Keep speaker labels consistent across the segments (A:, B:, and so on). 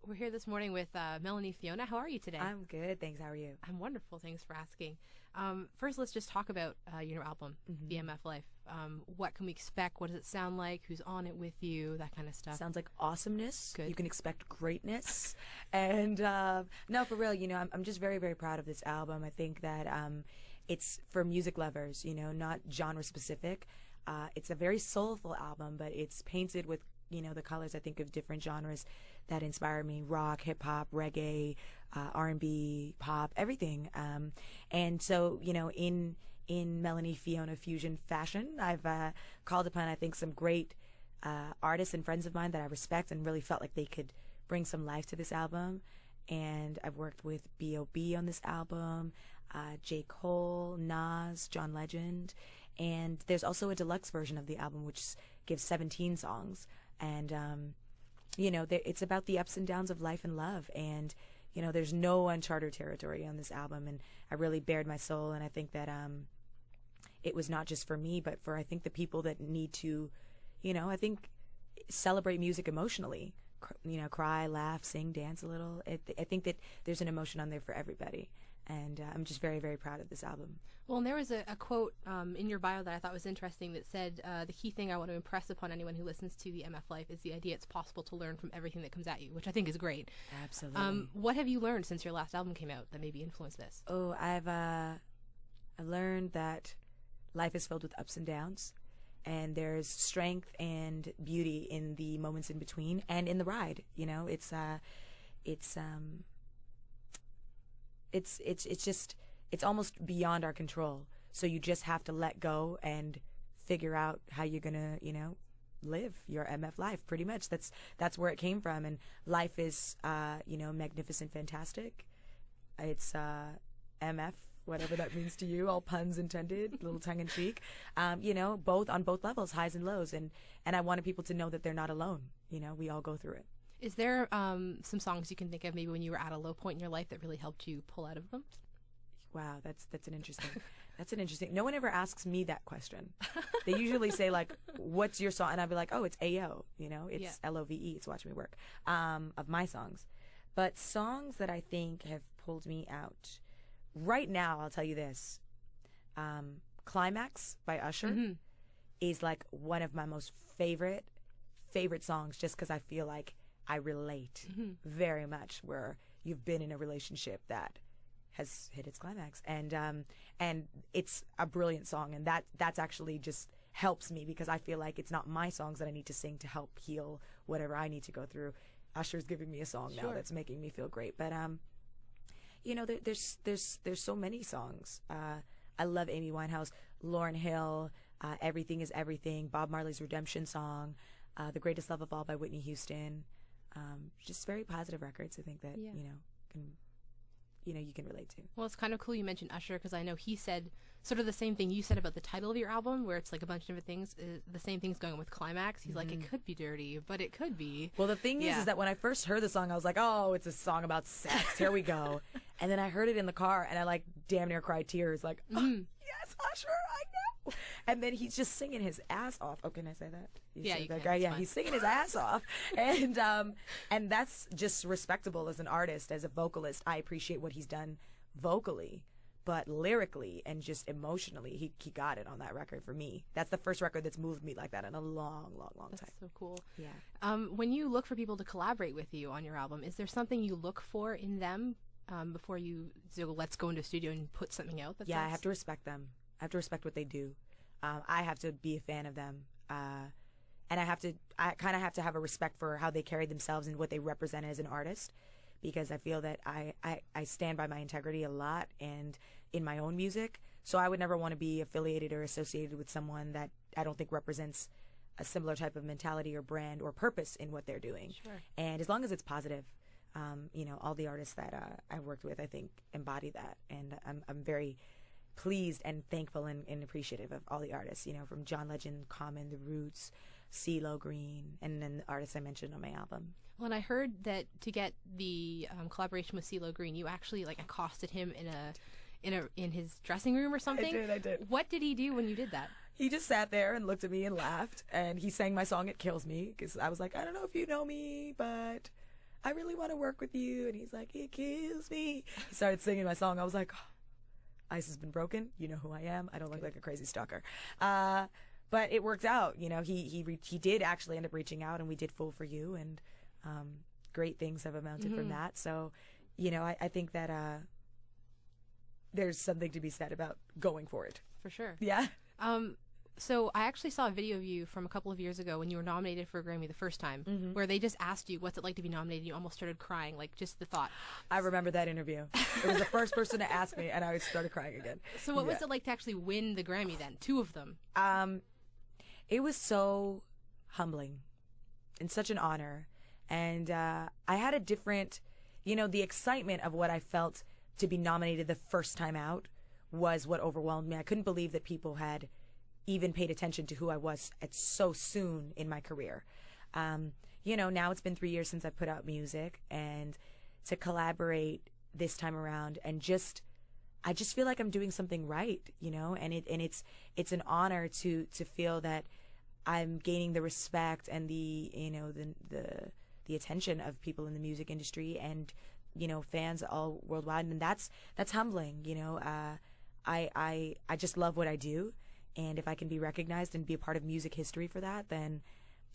A: We're here this morning with Melanie Fiona. How are you today?
B: I'm good, thanks. How are you?
A: I'm wonderful. Thanks for asking. First, let's just talk about your new album, The MF Life. What can we expect? What does it sound like? Who's on it with you? That kind of stuff.
B: Sounds like awesomeness.
A: Good.
B: You can expect greatness. And no, for real, I'm just very, very proud of this album. I think that it's for music lovers, not genre specific. It's a very soulful album, but it's painted with the colors, I think, of different genres that inspire me: rock, hip hop, reggae, R&B, pop, everything. And so, in Melanie Fiona fusion fashion, I've called upon, I think, some great artists and friends of mine that I respect and really felt like they could bring some life to this album. And I've worked with B.O.B. on this album, J. Cole, Nas, John Legend, and there's also a deluxe version of the album which gives 17 songs. And, it's about the ups and downs of life and love. And, there's no uncharted territory on this album. And I really bared my soul. And I think that it was not just for me, but for, I think, the people that need to, I think, celebrate music emotionally. Cry, laugh, sing, dance a little. I think that there's an emotion on there for everybody. And I'm just very, very proud of this album.
A: Well, and there was a quote in your bio that I thought was interesting that said, the key thing I want to impress upon anyone who listens to the MF Life is the idea it's possible to learn from everything that comes at you, which I think is great.
B: Absolutely.
A: What have you learned since your last album came out that maybe influenced this?
B: Oh, I've learned that life is filled with ups and downs. And there's strength and beauty in the moments in between and in the ride. It's almost beyond our control. So you just have to let go and figure out how you're gonna, live your MF life. Pretty much. That's where it came from. And life is, magnificent, fantastic. It's MF. Whatever that means to you, all puns intended, a little tongue in cheek, both on both levels, highs and lows. And I wanted people to know that they're not alone. We all go through it.
A: Is there some songs you can think of maybe when you were at a low point in your life that really helped you pull out of them?
B: Wow, that's an interesting. No one ever asks me that question. They usually say like, "What's your song?" And I'd be like, "Oh, it's Ayo." It's Love. It's Watch Me Work. Of my songs, but songs that I think have pulled me out. Right now, I'll tell you this. Climax by Usher is like one of my most favorite songs, just because I feel like I relate very much where you've been in a relationship that has hit its climax. And it's a brilliant song. And that's actually just helps me because I feel like it's not my songs that I need to sing to help heal whatever I need to go through. Usher's giving me a song now that's making me feel great. But, there's so many songs. I love Amy Winehouse, Lauryn Hill, Everything Is Everything, Bob Marley's Redemption Song, The Greatest Love of All by Whitney Houston. Just very positive records, I think that, you can relate to.
A: Well, it's kind of cool you mentioned Usher because I know he said sort of the same thing you said about the title of your album, where it's like a bunch of different things. The same thing's going with Climax. He's like, it could be dirty, but it could be.
B: Well, the thing is that when I first heard the song, I was like, oh, it's a song about sex. Here we go. And then I heard it in the car, and I like damn near cried tears. Like, oh, yes, Usher, I know. And then he's just singing his ass off. Oh, can I say that?
A: You can.
B: Yeah, he's singing his ass off, and that's just respectable as an artist, as a vocalist. I appreciate what he's done vocally, but lyrically and just emotionally, he got it on that record for me. That's the first record that's moved me like that in a long, long, long time.
A: That's so cool.
B: Yeah.
A: When you look for people to collaborate with you on your album, is there something you look for in them before you let's go into a studio and put something out?
B: I have to respect them. I have to respect what they do. I have to be a fan of them. And I kind of have to have a respect for how they carry themselves and what they represent as an artist, because I feel that I stand by my integrity a lot and in my own music. So I would never want to be affiliated or associated with someone that I don't think represents a similar type of mentality or brand or purpose in what they're doing.
A: Sure.
B: And as long as it's positive, all the artists that I've worked with, I think, embody that. And I'm very pleased and thankful and appreciative of all the artists, from John Legend, Common, The Roots, CeeLo Green, and then the artists I mentioned on my album.
A: Well, and I heard that to get the collaboration with CeeLo Green, you actually accosted him in his dressing room or something.
B: I did.
A: What did he do when you did that?
B: He just sat there and looked at me and laughed, and he sang my song "It Kills Me" because I was like, I don't know if you know me, but I really want to work with you. And he's like, it kills me. He started singing my song. I was like, oh, ice has been broken. You know who I am. I don't look like a crazy stalker. But it worked out. You know, he did actually end up reaching out, and we did Fool for You, and great things have amounted from that. So, you know, I think that there's something to be said about going for it.
A: For sure.
B: Yeah.
A: So I actually saw a video of you from a couple of years ago when you were nominated for a Grammy the first time, where they just asked you, what's it like to be nominated? And you almost started crying, like just the thought.
B: I remember that interview. It was the first person to ask me, and I started crying again.
A: So what was it like to actually win the Grammy then? 2 of them.
B: It was so humbling and such an honor. And I had a different, you know, the excitement of what I felt to be nominated the first time out was what overwhelmed me. I couldn't believe that people had even paid attention to who I was at so soon in my career. You know, now it's been 3 years since I've put out music, and to collaborate this time around, and I just feel like I'm doing something right, you know, and it's an honor to feel that I'm gaining the respect and the, you know, the attention of people in the music industry and, you know, fans all worldwide, and that's humbling, you know. I just love what I do. And if I can be recognized and be a part of music history for that, then,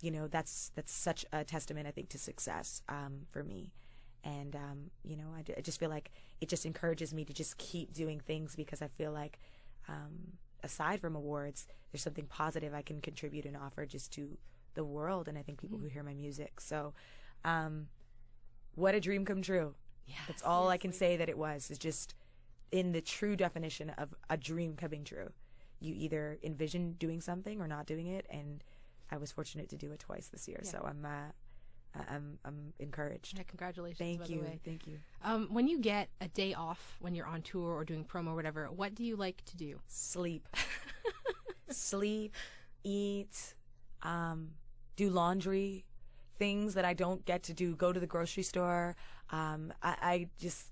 B: you know, that's such a testament, I think, to success for me. And, you know, I just feel like it just encourages me to just keep doing things, because I feel like aside from awards, there's something positive I can contribute and offer just to the world, and I think people who hear my music. So what a dream come true.
A: Yeah,
B: that's all I can say that it was, is just in the true definition of a dream coming true. You either envision doing something or not doing it, and I was fortunate to do it twice this year. Yeah. So I'm encouraged.
A: Yeah, congratulations.
B: Thank you.
A: By the way.
B: Thank you.
A: When you get a day off when you're on tour or doing promo or whatever, what do you like to do?
B: Sleep. Sleep, eat, do laundry, things that I don't get to do. Go to the grocery store. I just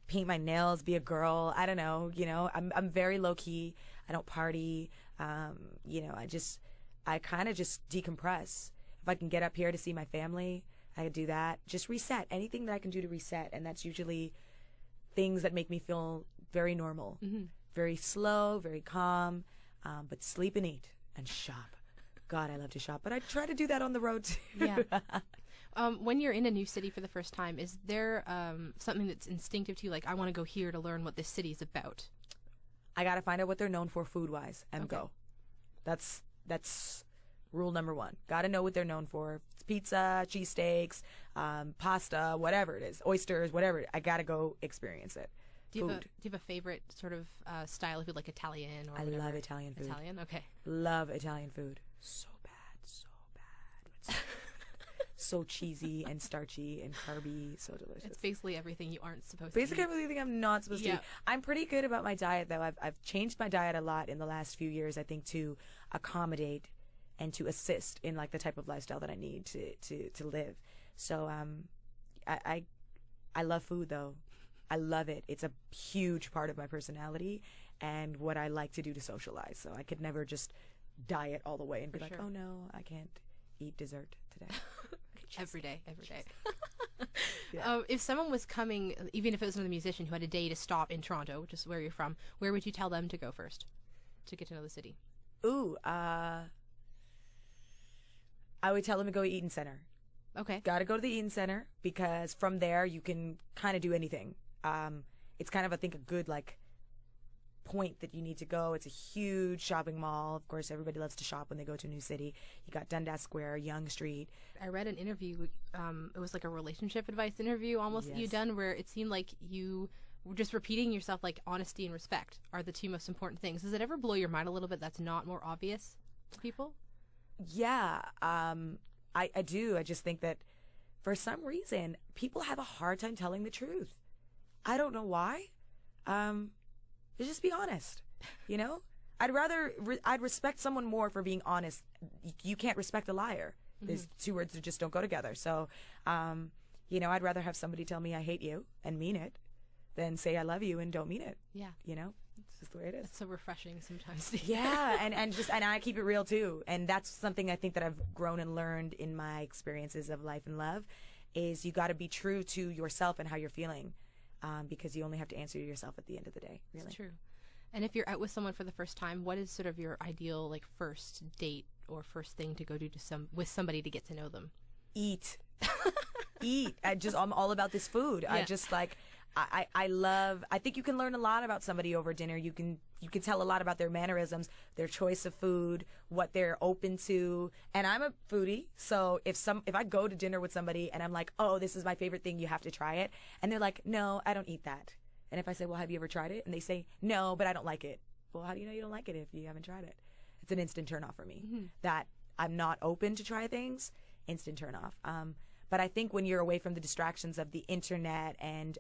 B: paint my nails, be a girl. I don't know. You know, I'm very low key. I don't party. You know, I kind of just decompress. If I can get up here to see my family, I could do that. Just reset. Anything that I can do to reset. And that's usually things that make me feel very normal. Very slow, very calm. But sleep and eat and shop. God, I love to shop. But I try to do that on the road too.
A: Yeah. When you're in a new city for the first time, is there something that's instinctive to you, like, I want to go here to learn what this city is about?
B: I got to find out what they're known for food-wise and go. That's rule number 1. Got to know what they're known for. It's pizza, cheesesteaks, pasta, whatever it is, oysters, whatever. I got to go experience it.
A: Do you have a favorite sort of style of food, like Italian or whatever?
B: I love Italian food.
A: Italian? Okay.
B: Love Italian food. So bad. So cheesy and starchy and carby, so delicious.
A: It's basically everything you aren't supposed
B: to eat. Basically everything I'm not supposed to eat. I'm pretty good about my diet, though. I've changed my diet a lot in the last few years, I think, to accommodate and to assist in, like, the type of lifestyle that I need to live. So I love food, though. I love it. It's a huge part of my personality and what I like to do to socialize. So I could never just diet all the way and be like, oh no, I can't eat dessert today.
A: Every day.
B: Yeah.
A: If someone was coming, even if it was another musician who had a day to stop in Toronto, which is where you're from, where would you tell them to go first to get to know the city?
B: Ooh, I would tell them to go to Eaton Center.
A: Okay.
B: Got to go to the Eaton Center, because from there you can kind of do anything. It's kind of, I think, a good, like, point that you need to go. It's a huge shopping mall. Of course, everybody loves to shop when they go to a new city. You got Dundas Square, Yonge Street.
A: I read an interview, it was like a relationship advice interview almost that you done, where it seemed like you were just repeating yourself, like honesty and respect are the 2 most important things. Does it ever blow your mind a little bit that's not more obvious to people?
B: Yeah, I do. I just think that for some reason, people have a hard time telling the truth. I don't know why. Just be honest, you know? I'd respect someone more for being honest. You can't respect a liar. There's 2 words that just don't go together. So, you know, I'd rather have somebody tell me I hate you and mean it than say I love you and don't mean it.
A: Yeah.
B: You know? It's just the way it is.
A: It's so refreshing sometimes.
B: Yeah, and I keep it real too. And that's something I think that I've grown and learned in my experiences of life and love, is you got to be true to yourself and how you're feeling, because you only have to answer to yourself at the end of the day. Really.
A: It's true. And if you're out with someone for the first time, what is sort of your ideal like first date or first thing to go do with somebody to get to know them?
B: Eat. Eat. I'm all about this food.
A: Yeah.
B: I just like, I think you can learn a lot about somebody over dinner. You can tell a lot about their mannerisms, their choice of food, what they're open to. And I'm a foodie, so if I go to dinner with somebody and I'm like, oh, this is my favorite thing, you have to try it, and they're like, no, I don't eat that. And if I say, well, have you ever tried it? And they say, no, but I don't like it. Well, how do you know you don't like it if you haven't tried it? It's an instant turnoff for me. Mm-hmm. That I'm not open to try things, instant turnoff. But I think when you're away from the distractions of the internet and,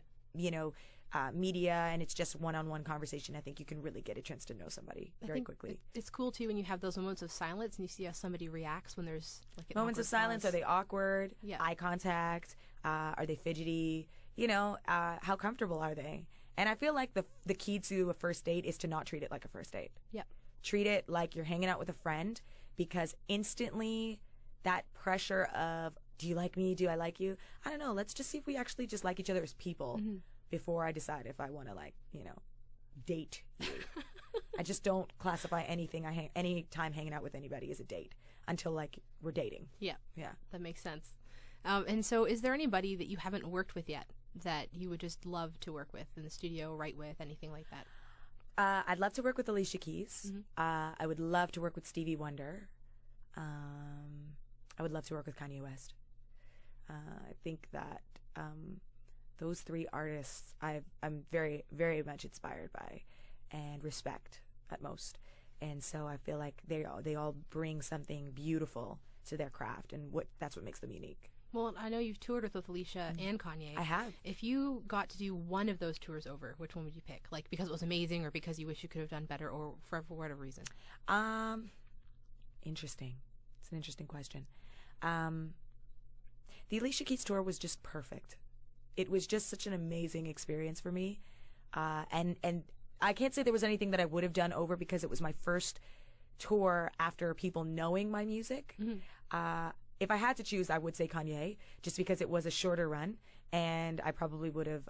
B: media, and it's just one-on-one conversation, I think you can really get a chance to know somebody very quickly.
A: It's cool, too, when you have those moments of silence and you see how somebody reacts when there's like an
B: moments of silence.
A: pause.
B: Are they awkward?
A: Yeah.
B: Eye contact? Are they fidgety? How comfortable are they? And I feel like the key to a first date is to not treat it like a first date.
A: Yep.
B: Treat it like you're hanging out with a friend, because instantly that pressure of, do you like me? Do I like you? I don't know. Let's just see if we actually just like each other as people before I decide if I want to date you. I just don't classify anything any time hanging out with anybody as a date until we're dating.
A: Yeah.
B: Yeah.
A: That makes sense. And so is there anybody that you haven't worked with yet that you would just love to work with in the studio, write with, anything like that?
B: I'd love to work with Alicia Keys. I would love to work with Stevie Wonder. I would love to work with Kanye West. I think that those three artists I'm very, very much inspired by and respect at most. And so I feel like they all bring something beautiful to their craft, and that's what makes them unique.
A: Well, I know you've toured with Alicia and Kanye.
B: I have.
A: If you got to do one of those tours over, which one would you pick? Like, because it was amazing, or because you wish you could have done better, or for whatever reason?
B: Interesting. It's an interesting question. The Alicia Keys tour was just perfect. It was just such an amazing experience for me. And I can't say there was anything that I would have done over, because it was my first tour after people knowing my music. If I had to choose, I would say Kanye, just because it was a shorter run, and I probably would have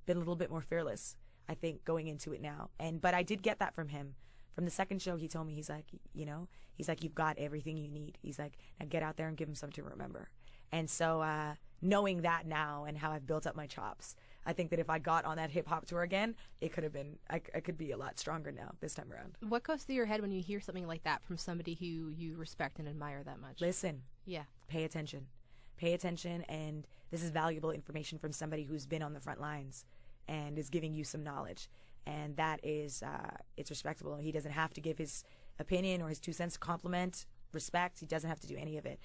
B: been a little bit more fearless, I think, going into it now. But I did get that from him. From the second show, he told me, he's like, you've got everything you need. He's like, now get out there and give him something to remember. And so knowing that now and how I've built up my chops, I think that if I got on that hip-hop tour again, it could have been, I could be a lot stronger now this time around.
A: What goes through your head when you hear something like that from somebody who you respect and admire that much?
B: Listen.
A: Yeah.
B: Pay attention. Pay attention, and this is valuable information from somebody who's been on the front lines and is giving you some knowledge. And that is, it's respectable. He doesn't have to give his opinion or his 2 cents to compliment, respect. He doesn't have to do any of it.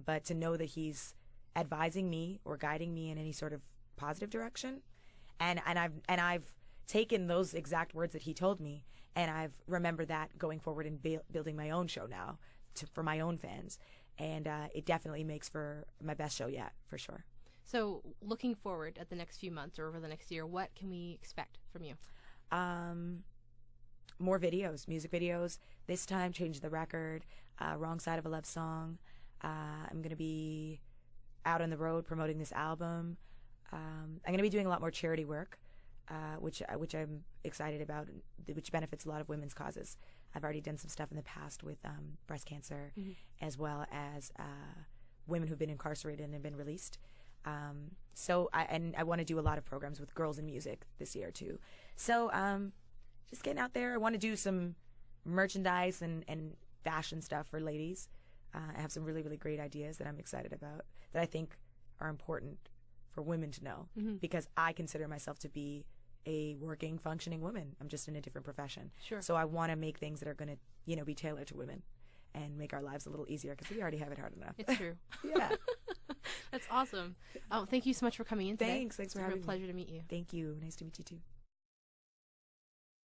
B: But to know that he's advising me or guiding me in any sort of positive direction, and I've taken those exact words that he told me, and I've remembered that going forward in building my own show now for my own fans, and it definitely makes for my best show yet, for sure.
A: So looking forward at the next few months or over the next year, what can we expect from you?
B: More videos, music videos. This time, Change the Record, Wrong Side of a Love Song. I'm going to be out on the road promoting this album. I'm going to be doing a lot more charity work, which I'm excited about, which benefits a lot of women's causes. I've already done some stuff in the past with breast cancer, as well as women who've been incarcerated and have been released. So I want to do a lot of programs with girls in music this year too. So just getting out there. I want to do some merchandise and fashion stuff for ladies. I have some really, really great ideas that I'm excited about that I think are important for women to know, because I consider myself to be a working, functioning woman. I'm just in a different profession.
A: Sure.
B: So I want to make things that are going to, be tailored to women and make our lives a little easier, because we already have it hard enough.
A: It's true.
B: Yeah.
A: That's awesome. Oh, thank you so much for coming in today.
B: Thanks for having me.
A: It's a real pleasure to meet you.
B: Thank you. Nice to meet you too.